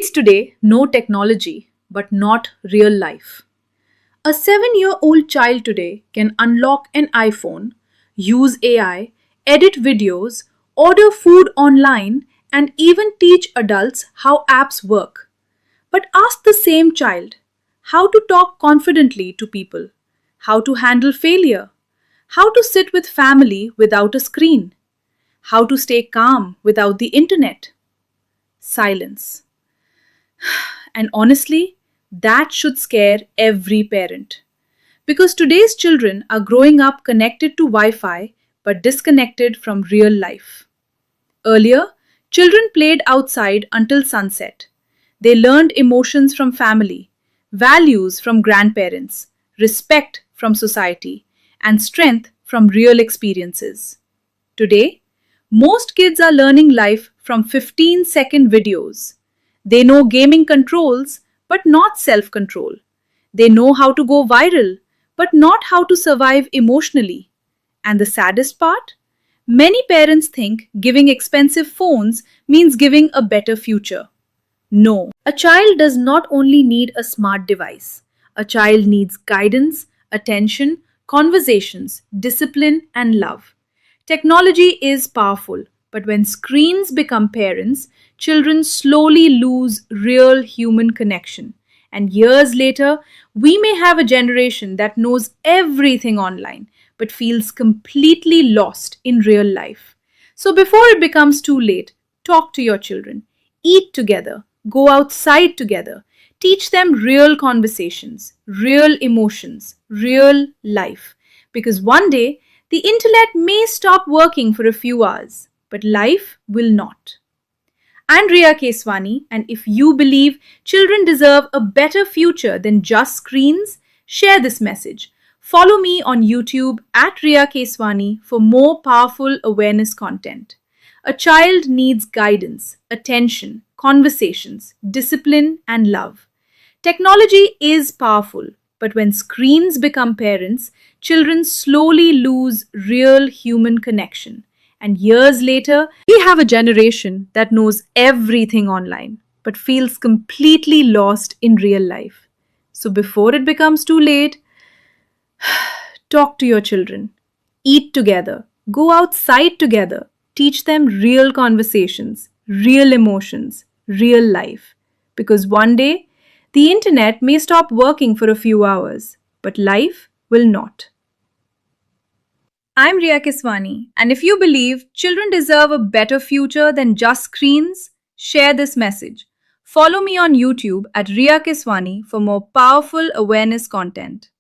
Kids today know technology, but not real life. A 7-year-old child today can unlock an iPhone, use AI, edit videos, order food online, and even teach adults how apps work. But ask the same child how to talk confidently to people, how to handle failure, how to sit with family without a screen, how to stay calm without the internet. Silence. And honestly, that should scare every parent. Because today's children are growing up connected to Wi Fi but disconnected from real life. Earlier, children played outside until sunset. They learned emotions from family, values from grandparents, respect from society, and strength from real experiences. Today, most kids are learning life from 15-second videos. They know gaming controls, but not self control. They know how to go viral, but not how to survive emotionally. And the saddest part? Many parents think giving expensive phones means giving a better future. No, a child does not only need a smart device. A child needs guidance, attention, conversations, discipline, and love. Technology is powerful, but when screens become parents, children slowly lose real human connection. And years later, we may have a generation that knows everything online but feels completely lost in real life. So before it becomes too late, talk to your children, eat together, go outside together, teach them real conversations, real emotions, real life. Because one day, the internet may stop working for a few hours, but life will not. I'm Ria Keswani, and if you believe children deserve a better future than just screens, share this message. Follow me on YouTube at Ria Keswani for more powerful awareness content. A child needs guidance, attention, conversations, discipline, and love. Technology is powerful, but when screens become parents, children slowly lose real human connection. And years later, we have a generation that knows everything online, but feels completely lost in real life. So before it becomes too late, talk to your children, eat together, go outside together, teach them real conversations, real emotions, real life. Because one day, the internet may stop working for a few hours, but life will not. I'm Ria Keswani, and if you believe children deserve a better future than just screens, share this message. Follow me on YouTube at Ria Keswani for more powerful awareness content.